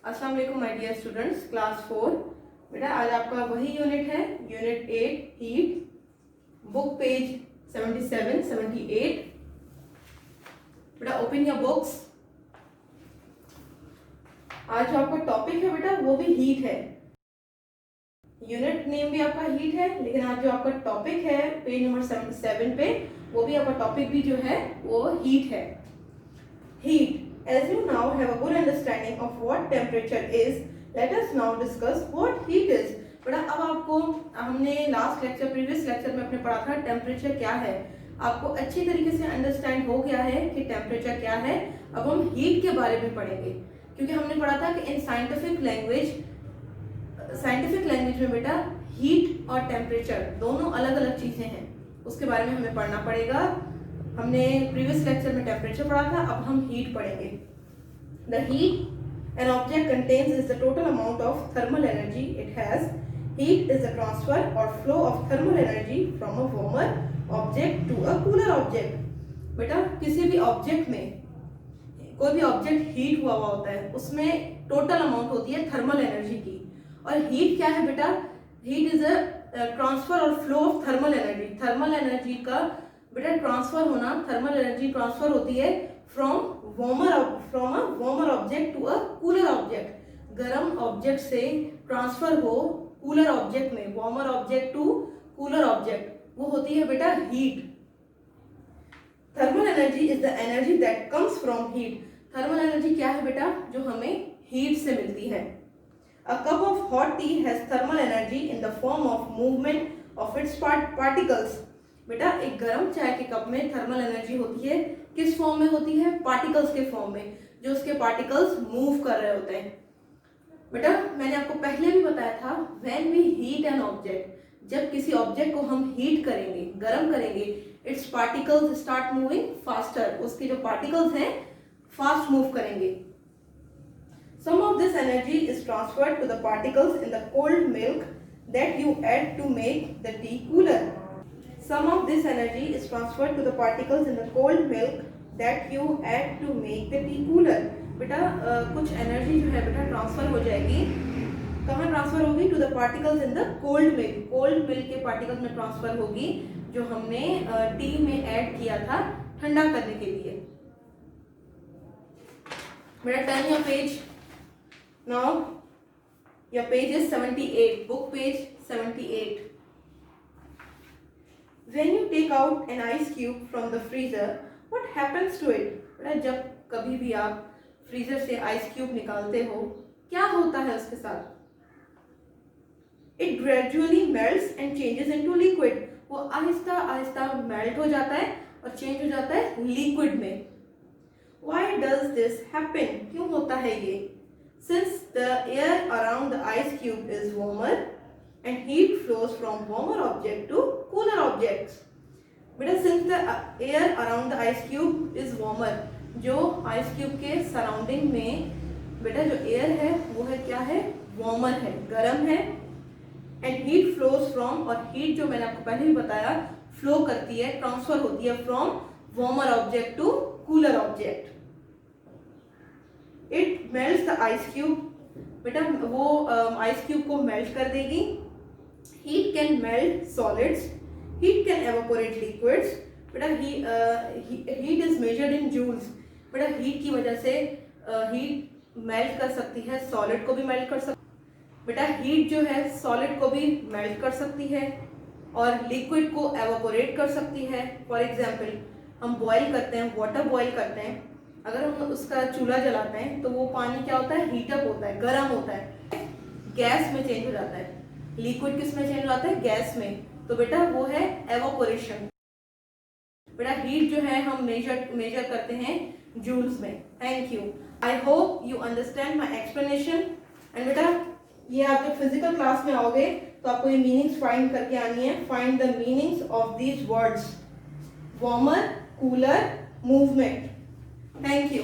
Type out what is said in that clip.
अस्सलाम वालेकुम my dear students, class 4। बेटा आज आपका वही यूनिट है, यूनिट 8 हीट, बुक पेज 77 78। बेटा ओपन योर बुक्स। आज जो आपका टॉपिक है बेटा वो भी हीट है। यूनिट नेम भी आपका हीट है, लेकिन आज जो आपका टॉपिक है पेज नंबर 77 पे, वो भी आपका टॉपिक भी जो है वो हीट है। Heat, as you now have a good understanding of what temperature is, let us now discuss what heat is. बेटा अब आपको हमने प्रीवियस लेक्चर में अपने पढ़ा था टेम्परेचर क्या है। आपको अच्छी तरीके से अंडरस्टैंड हो गया है कि टेम्परेचर क्या है। अब हम हीट के बारे में पढ़ेंगे, क्योंकि हमने पढ़ा था कि इन साइंटिफिक लैंग्वेज में बेटा हीट और टेम्परेचर दोनों अलग अलग चीजें हैं, उसके बारे में हमें पढ़ना पड़ेगा। हमने प्रीवियस लेक्चर में टेम्परेचर पढ़ा था, अब हम हीट पढ़ेंगे। The heat an object contains is the total amount of thermal energy it has. Heat is the transfer और flow of thermal energy from a warmer object to a cooler object. बेटा किसी भी object में, कोई भी object heat हुआ होता है, उसमें टोटल अमाउंट होती है थर्मल एनर्जी की। और हीट क्या है बेटा? हीट इज अ ट्रांसफर और flow of thermal energy. Thermal energy का बेटा ट्रांसफर होना, थर्मल एनर्जी ट्रांसफर होती है from a warmer object to a cooler object. गर्म ऑब्जेक्ट से ट्रांसफर हो कूलर ऑब्जेक्ट में, warmer object to cooler object, वो होती है बेटा heat. Thermal energy is the energy that comes from heat. Thermal energy क्या है बेटा? जो हमें हीट से मिलती है। A cup of hot tea has thermal energy in the form of movement of its particles. बेटा एक गर्म चाय के कप में थर्मल एनर्जी होती है, किस फॉर्म में होती है? पार्टिकल्स के फॉर्म में, जो उसके पार्टिकल्स मूव कर रहे होते हैं। बेटा मैंने आपको पहले भी बताया था, when we heat an object, जब किसी ऑब्जेक्ट को हम हीट करेंगे, गर्म करेंगे, its particles start moving faster. उसके जो पार्टिकल्स हैं फास्ट मूव करेंगे। Some of this energy is transferred to the particles in the cold milk that you add to make the tea cooler. Some of this energy is transferred to the particles in the cold milk that you add to make the tea cooler. बेटा कुछ energy जो है बेटा transfer हो जाएगी। कहाँ transfer होगी? To the particles in the cold milk. Cold milk के पार्टिकल्स में ट्रांसफर होगी, जो हमने टी में ऐड किया था ठंडा करने के लिए। बेटा turn your page. Now your page is 78, book page 78. When you take out an ice cube from the freezer, what happens to it? बेटा जब कभी भी आप फ्रीजर से आइस क्यूब निकालते हो, क्या होता है उसके साथ? It gradually melts and changes into liquid. वो आहिस्ता आहिस्ता मेल्ट हो जाता है और चेंज हो जाता है लिक्विड में। Why does this happen? क्यों होता है ये? Since the air around the ice cube is warmer and heat flows from warmer object to cooler objects. बेटा since the air around the ice cube is warmer, जो ice cube के surrounding में बेटा जो एयर है वो है क्या है? वार्मर है, गर्म है। and heat flows from, और heat जो मैंने आपको पहले भी बताया फ्लो करती है, ट्रांसफर होती है from warmer object to cooler object. It melts the ice cube. बेटा वो आइस क्यूब को मेल्ट कर देगी। Heat can melt solids, heat can evaporate liquids. बेटा heat is measured in joules. बेटा हीट की वजह से हीट मेल्ट कर सकती है, सॉलिड को भी मेल्ट कर सकती है। बेटा हीट जो है सॉलिड को भी मेल्ट कर सकती है और लिक्विड को एवापोरेट कर सकती है। फॉर एग्जाम्पल हम बॉयल करते हैं, वाटर बॉयल करते हैं, अगर हम उसका चूल्हा जलाते हैं तो वो पानी क्या होता है? हीटअप होता है, गर्म होता है, गैस में चेंज हो जाता है। लिक्विड किस में चेंज हो जाता है? गैस में। तो बेटा वो है एवापोरेशन। बेटा हीट जो है हम मेजर करते हैं जूल्स में। Thank you. I hope you understand my explanation. And बेटा ये आप जब फिजिकल क्लास में आओगे तो आपको ये मीनिंग्स फाइंड करके आनी है। Find the meanings of these words: warmer, cooler, movement. Thank you.